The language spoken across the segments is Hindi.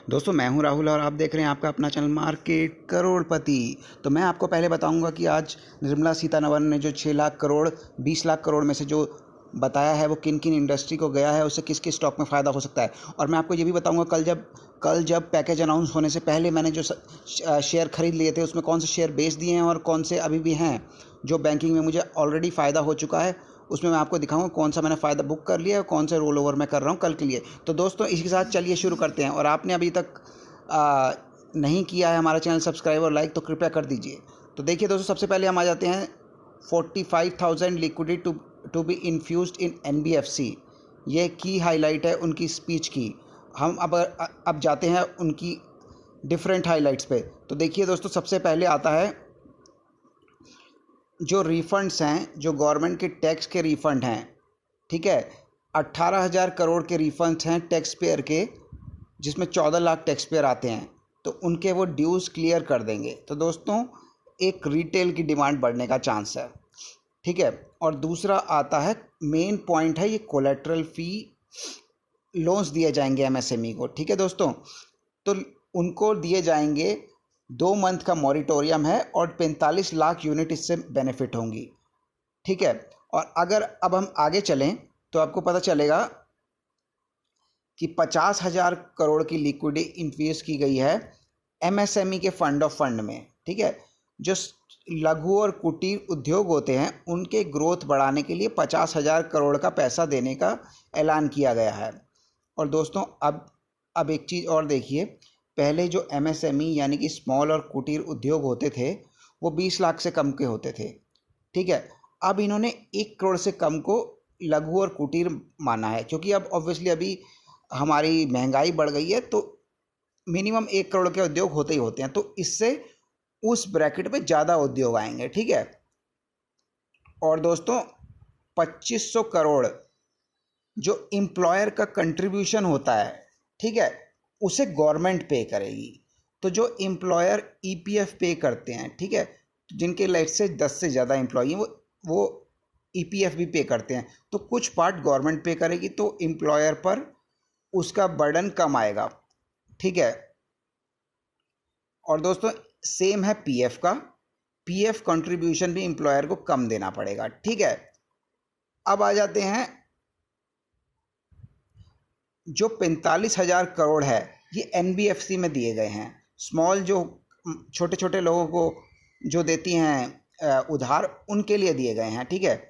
दोस्तों मैं हूं राहुल और आप देख रहे हैं आपका अपना चैनल मार्केट करोड़पति। तो मैं आपको पहले बताऊंगा कि आज निर्मला सीतारमण ने जो 6 लाख करोड़ 20 लाख करोड़ में से जो बताया है वो किन किन इंडस्ट्री को गया है, उससे किस किस स्टॉक में फ़ायदा हो सकता है। और मैं आपको ये भी बताऊंगा कल जब पैकेज अनाउंस होने से पहले मैंने जो शेयर खरीद लिए थे उसमें कौन से शेयर बेच दिए हैं और कौन से अभी भी हैं जो बैंकिंग में मुझे ऑलरेडी फ़ायदा हो चुका है। उसमें मैं आपको दिखाऊंगा कौन सा मैंने फ़ायदा बुक कर लिया है और कौन से रोल ओवर मैं कर रहा हूँ कल के लिए। तो दोस्तों इसी के साथ चलिए शुरू करते हैं। और आपने अभी तक नहीं किया है हमारा चैनल सब्सक्राइब और लाइक तो कृपया कर दीजिए। तो देखिए दोस्तों, सबसे पहले हम आ जाते हैं 45,000 liquidity to be infused in NBFC. ये की हाईलाइट है उनकी स्पीच की। हम अब जाते हैं उनकी डिफरेंट हाईलाइट्स पे। तो देखिए दोस्तों, सबसे पहले आता है जो रिफंड्स हैं, जो गवर्नमेंट के टैक्स के रिफंड हैं, ठीक है। 18,000 करोड़ के रिफंड्स हैं टैक्स पेयर के, जिसमें 14 लाख टैक्स पेयर आते हैं, तो उनके वो ड्यूज़ क्लियर कर देंगे। तो दोस्तों एक रिटेल की डिमांड बढ़ने का चांस है, ठीक है। और दूसरा आता है, मेन पॉइंट है, ये कोलेटरल फ़ी लोन्स दिए जाएंगे एमएसएमई को, ठीक है दोस्तों। तो उनको दिए जाएंगे, 2 मंथ का मॉरिटोरियम है और 45 लाख यूनिट इससे बेनिफिट होंगी, ठीक है। और अगर अब हम आगे चलें तो आपको पता चलेगा कि 50,000 करोड़ की लिक्विडिटी इन्फ्यूज की गई है एमएसएमई के फंड ऑफ फंड में, ठीक है। जो लघु और कुटीर उद्योग होते हैं उनके ग्रोथ बढ़ाने के लिए 50,000 करोड़ का पैसा देने का ऐलान किया गया है। और दोस्तों अब एक चीज़ और देखिए, पहले जो एमएसएमई यानी कि स्मॉल और कुटीर उद्योग होते थे वो 20 लाख से कम के होते थे, ठीक है। अब इन्होंने 1 करोड़ से कम को लघु और कुटीर माना है, क्योंकि अब ऑब्वियसली अभी हमारी महंगाई बढ़ गई है, तो मिनिमम 1 करोड़ के उद्योग होते ही होते हैं, तो इससे उस ब्रैकेट पे ज़्यादा उद्योग आएंगे, ठीक है। और दोस्तों 2500 करोड़ जो एम्प्लॉयर का कंट्रीब्यूशन होता है, ठीक है, उसे गवर्नमेंट पे करेगी। तो जो एम्प्लॉयर ईपीएफ पे करते हैं, ठीक है, जिनके लाइफ से 10 से ज़्यादा एम्प्लॉई हैं वो ईपीएफ भी पे करते हैं, तो कुछ पार्ट गवर्नमेंट पे करेगी, तो एम्प्लॉयर पर उसका बर्डन कम आएगा, ठीक है। और दोस्तों सेम है पीएफ का, पीएफ कंट्रीब्यूशन भी एम्प्लॉयर को कम देना पड़ेगा, ठीक है। अब आ जाते हैं, जो 45,000 करोड़ है ये एनबीएफसी में दिए गए हैं। स्मॉल जो छोटे छोटे लोगों को जो देती हैं उधार, उनके लिए दिए गए हैं, ठीक है।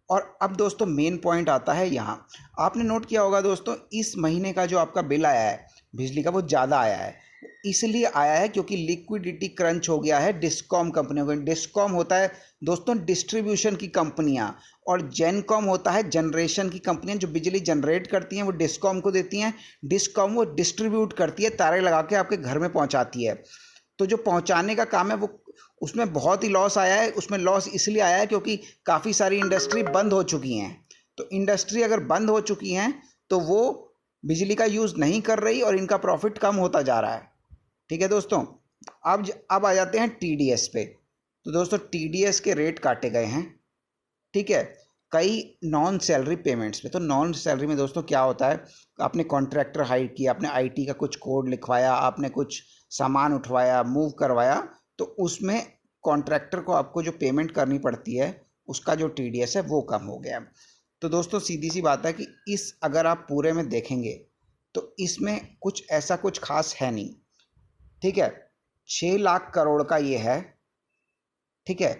और अब दोस्तों मेन पॉइंट आता है यहाँ। आपने नोट किया होगा दोस्तों, इस महीने का जो आपका बिल आया है बिजली का वो ज़्यादा आया है। इसलिए आया है क्योंकि लिक्विडिटी क्रंच हो गया है डिस्कॉम कंपनियों को। डिस्कॉम होता है दोस्तों डिस्ट्रीब्यूशन की कंपनियां, और जेनकॉम होता है जनरेशन की कंपनियां। जो बिजली जनरेट करती हैं वो डिस्कॉम को देती हैं, डिस्कॉम वो डिस्ट्रीब्यूट करती है, तारे लगा के आपके घर में पहुंचाती है। तो जो पहुंचाने का काम है वो, उसमें बहुत ही लॉस आया है। उसमें लॉस इसलिए आया है क्योंकि काफ़ी सारी इंडस्ट्री बंद हो चुकी हैं। तो इंडस्ट्री अगर बंद हो चुकी हैं तो वो बिजली का यूज़ नहीं कर रही और इनका प्रॉफिट कम होता जा रहा है, ठीक है दोस्तों। अब आ जाते हैं टीडीएस पे। तो दोस्तों टीडीएस के रेट काटे गए हैं, ठीक है, कई नॉन सैलरी पेमेंट्स पे। तो नॉन सैलरी में दोस्तों क्या होता है, आपने कॉन्ट्रैक्टर हायर किया, आपने आईटी का कुछ कोड लिखवाया, आपने कुछ सामान उठवाया, मूव करवाया, तो उसमें कॉन्ट्रैक्टर को आपको जो पेमेंट करनी पड़ती है उसका जो टीडीएस है वो कम हो गया। तो दोस्तों सीधी सी बात है कि इस अगर आप पूरे में देखेंगे तो इसमें कुछ ऐसा कुछ खास है नहीं, ठीक है। 6 लाख करोड़ का ये है, ठीक है।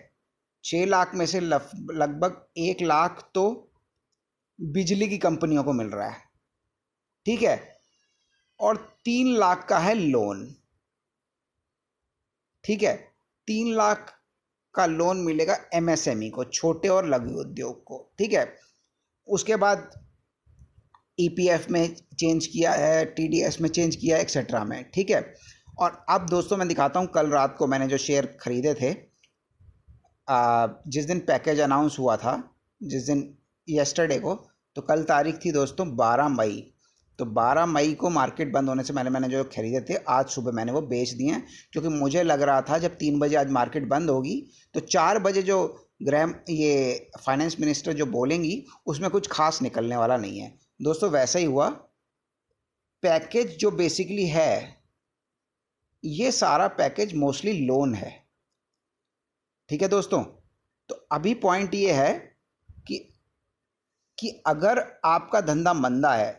6 लाख में से लगभग 1 लाख तो बिजली की कंपनियों को मिल रहा है, ठीक है। और 3 लाख का है लोन, ठीक है। 3 लाख का लोन मिलेगा एमएसएमई को, छोटे और लघु उद्योग को, ठीक है। उसके बाद ईपीएफ में चेंज किया है, टीडीएस में चेंज किया है, एक्सेट्रा में, ठीक है। और अब दोस्तों मैं दिखाता हूँ, कल रात को मैंने जो शेयर खरीदे थे, जिस दिन पैकेज अनाउंस हुआ था, जिस दिन येस्टरडे को, तो कल तारीख थी दोस्तों 12 मई। तो 12 मई को मार्केट बंद होने से मैंने जो खरीदे थे आज सुबह मैंने वो बेच दिए हैं, क्योंकि मुझे लग रहा था जब 3 बजे आज मार्केट बंद होगी तो 4 बजे जो ये फाइनेंस मिनिस्टर जो बोलेंगी उसमें कुछ खास निकलने वाला नहीं है। दोस्तों वैसा ही हुआ। पैकेज जो बेसिकली है ये सारा पैकेज मोस्टली लोन है। ठीक है दोस्तों, तो अभी पॉइंट ये है कि अगर आपका धंधा मंदा है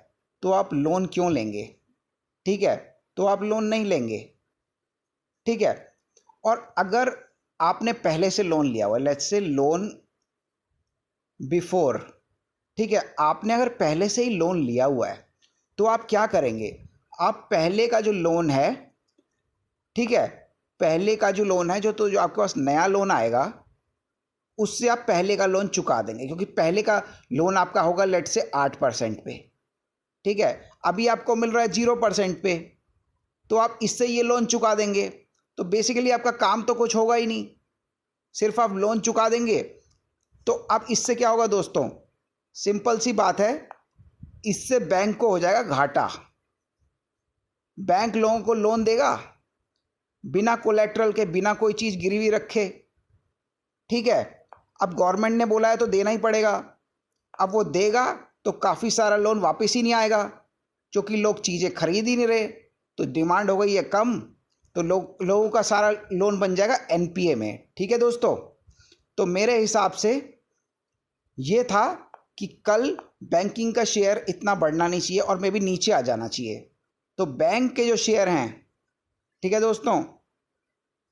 तो आप लोन क्यों लेंगे? ठीक है, तो आप लोन नहीं लेंगे। ठीक है, और अगर आपने पहले से लोन लिया हुआ है, लेट्स से लोन बिफोर, ठीक है, आपने अगर पहले से ही लोन लिया हुआ है तो आप क्या करेंगे? आप पहले का जो लोन है, ठीक है, पहले का जो लोन है जो आपके पास नया लोन आएगा उससे आप पहले का लोन चुका देंगे, क्योंकि पहले का लोन आपका होगा लेट से 8% पे। ठीक है, अभी आपको मिल रहा है 0% पे, तो आप इससे ये लोन चुका देंगे। तो बेसिकली आपका काम तो कुछ होगा ही नहीं, सिर्फ आप लोन चुका देंगे। तो अब इससे क्या होगा दोस्तों? सिंपल सी बात है, इससे बैंक को हो जाएगा घाटा। बैंक लोगों को लोन देगा बिना कोलेट्रल के, बिना कोई चीज़ गिरवी रखे। ठीक है, अब गवर्नमेंट ने बोला है तो देना ही पड़ेगा। अब वो देगा तो काफ़ी सारा लोन वापस ही नहीं आएगा, क्योंकि लोग चीज़ें खरीद ही नहीं रहे, तो डिमांड हो गई है कम, तो लोगों का सारा लोन बन जाएगा एनपीए में। ठीक है दोस्तों, तो मेरे हिसाब से ये था कि कल बैंकिंग का शेयर इतना बढ़ना नहीं चाहिए और मे भी नीचे आ जाना चाहिए। तो बैंक के जो शेयर हैं, ठीक है दोस्तों,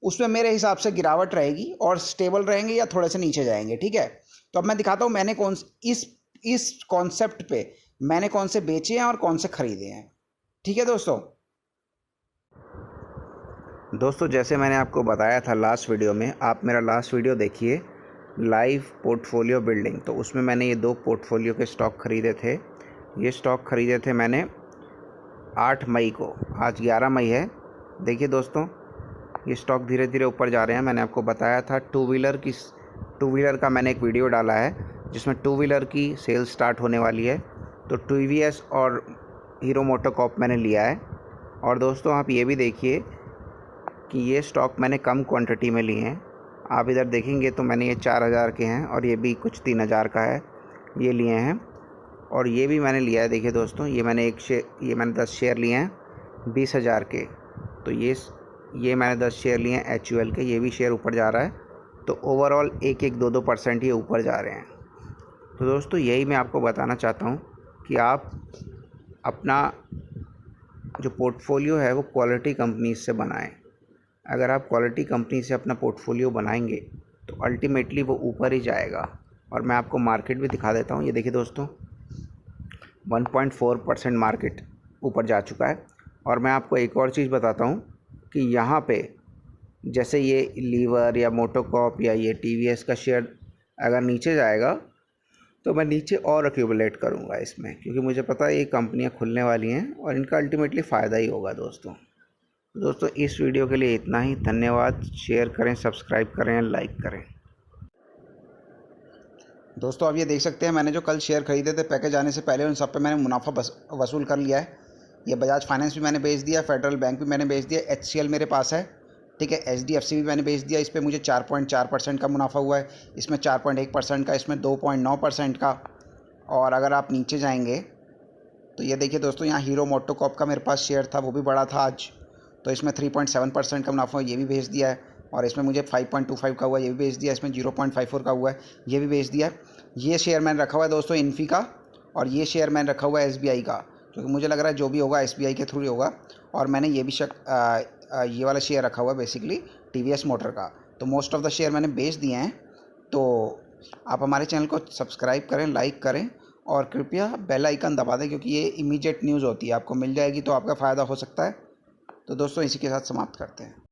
उसमें मेरे हिसाब से गिरावट रहेगी और स्टेबल रहेंगे या थोड़े से नीचे जाएंगे। ठीक है, तो अब मैं दिखाता हूँ मैंने इस कॉन्सेप्ट पे मैंने कौन से बेचे हैं और कौन से खरीदे हैं। ठीक है दोस्तों, जैसे मैंने आपको बताया था लास्ट वीडियो में, आप मेरा लास्ट वीडियो देखिए, लाइव पोर्टफोलियो बिल्डिंग। तो उसमें मैंने ये 2 पोर्टफोलियो के स्टॉक खरीदे थे। ये स्टॉक खरीदे थे मैंने 8 मई को, आज 11 मई है। देखिए दोस्तों, ये स्टॉक धीरे धीरे ऊपर जा रहे हैं। मैंने आपको बताया था टू व्हीलर का मैंने एक वीडियो डाला है जिसमें टू व्हीलर की सेल स्टार्ट होने वाली है। तो टीवीएस और हीरो मोटोकॉर्प मैंने लिया है। और दोस्तों आप ये भी देखिए कि ये स्टॉक मैंने कम क्वांटिटी में लिए हैं। आप इधर देखेंगे तो मैंने ये 4000 के हैं और ये भी कुछ 3000 का है, ये लिए हैं। और ये भी मैंने लिया है, देखिए दोस्तों, ये मैंने 10 शेयर लिए हैं 20,000 के। तो ये मैंने 10 शेयर लिए हैं HUL के, ये भी शेयर ऊपर जा रहा है। तो ओवरऑल 1-2% ये ऊपर जा रहे हैं। तो दोस्तों यही मैं आपको बताना चाहता हूँ कि आप अपना जो पोर्टफोलियो है वो क्वालिटी कंपनी से बनाएं। अगर आप क्वालिटी कंपनी से अपना पोर्टफोलियो बनाएंगे तो अल्टीमेटली वो ऊपर ही जाएगा। और मैं आपको मार्केट भी दिखा देता हूँ। ये देखिए दोस्तों, 1.4% मार्केट ऊपर जा चुका है। और मैं आपको एक और चीज़ बताता हूँ कि यहाँ पे जैसे ये लीवर या मोटोकॉर्प या ये टीवीएस का शेयर अगर नीचे जाएगा तो मैं नीचे और एक्यूमुलेट करूँगा इसमें, क्योंकि मुझे पता है ये कंपनियाँ खुलने वाली हैं और इनका अल्टीमेटली फ़ायदा ही होगा दोस्तों, इस वीडियो के लिए इतना ही। धन्यवाद। शेयर करें, सब्सक्राइब करें, लाइक करें। दोस्तों आप ये देख सकते हैं, मैंने जो कल शेयर खरीदे थे पैकेज आने से पहले, उन सब पे मैंने मुनाफा वसूल कर लिया है। ये बजाज फाइनेंस भी मैंने बेच दिया, फेडरल बैंक भी मैंने बेच दिया, HCL मेरे पास है। ठीक है, HDFC भी मैंने बेच दिया। इस पर मुझे 4.4% का मुनाफा हुआ है, इसमें 4.1% का, इसमें 2.9% का। और अगर आप नीचे जाएंगे तो ये देखिए दोस्तों, यहाँ हीरो मोटोकॉर्प का मेरे पास शेयर था, वो भी बढ़ा था आज, तो इसमें 3.7% का मुनाफा, ये भी बेच दिया है। और इसमें मुझे 5.25 का हुआ, ये भी बेच दिया। इसमें 0.54 का हुआ है, ये भी बेच दिया। ये शेयर मैंने रखा हुआ है दोस्तों इन्फी का, और ये शेयर मैंने रखा हुआ है SBI का, क्योंकि मुझे लग रहा है जो भी होगा SBI के थ्रू ही होगा। और मैंने ये भी ये वाला शेयर रखा हुआ है बेसिकली TVS मोटर का। तो मोस्ट ऑफ द शेयर मैंने बेच दिए हैं। तो आप हमारे चैनल को सब्सक्राइब करें, लाइक करें और कृपया बेल आइकन दबा दें, क्योंकि ये इमीडिएट न्यूज़ होती है, आपको मिल जाएगी तो आपका फ़ायदा हो सकता है। तो दोस्तों इसी के साथ समाप्त करते हैं।